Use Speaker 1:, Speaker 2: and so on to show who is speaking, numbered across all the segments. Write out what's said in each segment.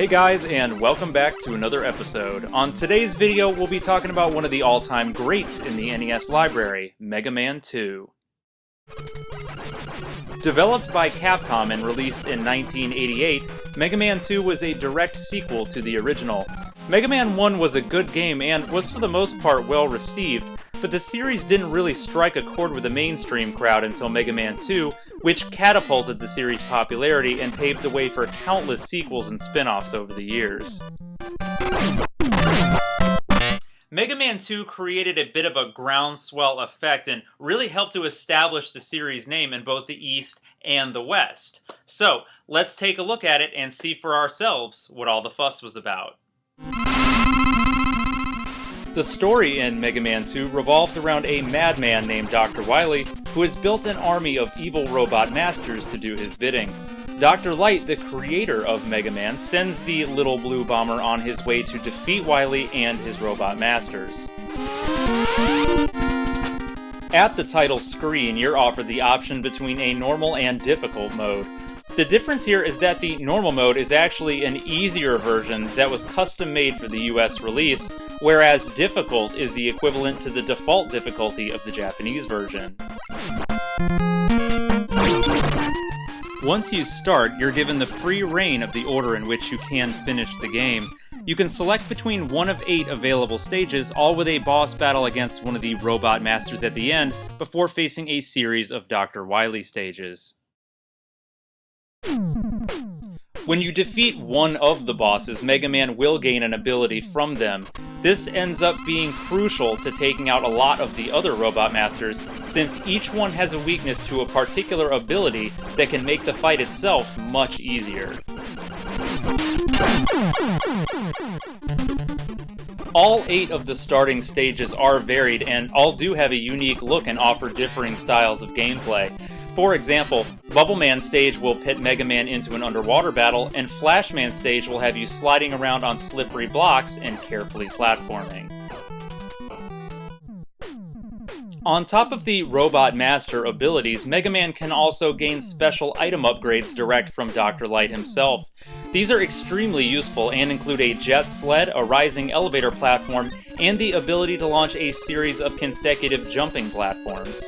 Speaker 1: Hey guys, and welcome back to another episode. On today's video, we'll be talking about one of the all-time greats in the NES library, Mega Man 2. Developed by Capcom and released in 1988, Mega Man 2 was a direct sequel to the original. Mega Man 1 was a good game and was for the most part well received, but the series didn't really strike a chord with the mainstream crowd until Mega Man 2, which catapulted the series' popularity and paved the way for countless sequels and spin-offs over the years. Mega Man 2 created a bit of a groundswell effect and really helped to establish the series' name in both the East and the West. So, let's take a look at it and see for ourselves what all the fuss was about. The story in Mega Man 2 revolves around a madman named Dr. Wily, who has built an army of evil robot masters to do his bidding. Dr. Light, the creator of Mega Man, sends the little blue bomber on his way to defeat Wily and his robot masters. At the title screen, you're offered the option between a normal and difficult mode. The difference here is that the normal mode is actually an easier version that was custom made for the US release, whereas difficult is the equivalent to the default difficulty of the Japanese version. Once you start, you're given the free reign of the order in which you can finish the game. You can select between one of 8 available stages, all with a boss battle against one of the robot masters at the end, before facing a series of Dr. Wily stages. When you defeat one of the bosses, Mega Man will gain an ability from them. This ends up being crucial to taking out a lot of the other robot masters, since each one has a weakness to a particular ability that can make the fight itself much easier. All 8 of the starting stages are varied, and all do have a unique look and offer differing styles of gameplay. For example, Bubble Man stage will pit Mega Man into an underwater battle, and Flash Man stage will have you sliding around on slippery blocks and carefully platforming. On top of the Robot Master abilities, Mega Man can also gain special item upgrades direct from Dr. Light himself. These are extremely useful and include a jet sled, a rising elevator platform, and the ability to launch a series of consecutive jumping platforms.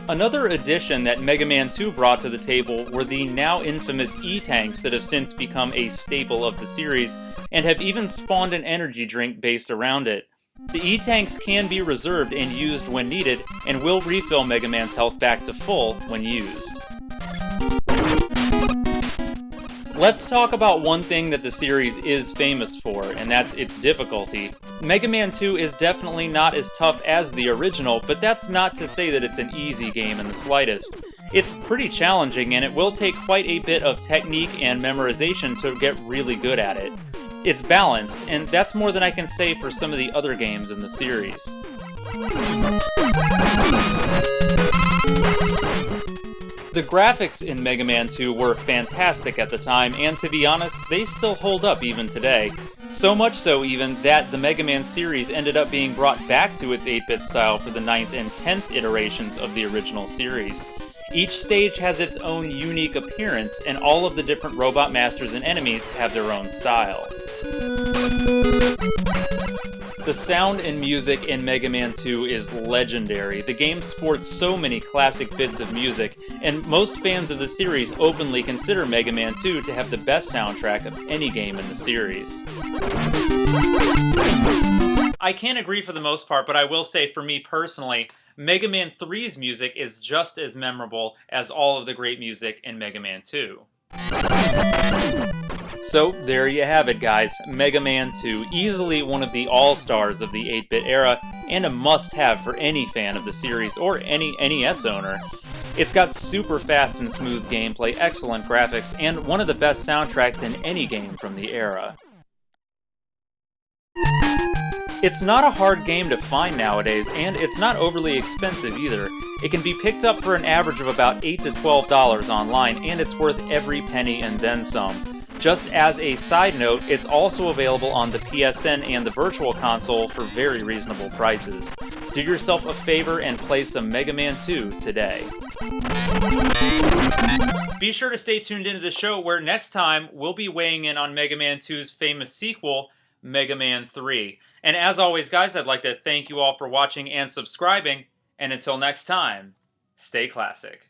Speaker 1: Another addition that Mega Man 2 brought to the table were the now infamous E-Tanks that have since become a staple of the series, and have even spawned an energy drink based around it. The E-Tanks can be reserved and used when needed, and will refill Mega Man's health back to full when used. Let's talk about one thing that the series is famous for, and that's its difficulty. Mega Man 2 is definitely not as tough as the original, but that's not to say that it's an easy game in the slightest. It's pretty challenging, and it will take quite a bit of technique and memorization to get really good at it. It's balanced, and that's more than I can say for some of the other games in the series. The graphics in Mega Man 2 were fantastic at the time, and to be honest, they still hold up even today. So much so even that the Mega Man series ended up being brought back to its 8-bit style for the 9th and 10th iterations of the original series. Each stage has its own unique appearance, and all of the different robot masters and enemies have their own style. The sound and music in Mega Man 2 is legendary. The game sports so many classic bits of music, and most fans of the series openly consider Mega Man 2 to have the best soundtrack of any game in the series. I can't agree for the most part, but I will say for me personally, Mega Man 3's music is just as memorable as all of the great music in Mega Man 2. So, there you have it, guys. Mega Man 2, easily one of the all-stars of the 8-bit era, and a must-have for any fan of the series, or any NES owner. It's got super fast and smooth gameplay, excellent graphics, and one of the best soundtracks in any game from the era. It's not a hard game to find nowadays, and it's not overly expensive either. It can be picked up for an average of about $8 to $12 online, and it's worth every penny and then some. Just as a side note, it's also available on the PSN and the Virtual Console for very reasonable prices. Do yourself a favor and play some Mega Man 2 today. Be sure to stay tuned into the show where next time we'll be weighing in on Mega Man 2's famous sequel, Mega Man 3. And as always, guys, I'd like to thank you all for watching and subscribing. And until next time, stay classic.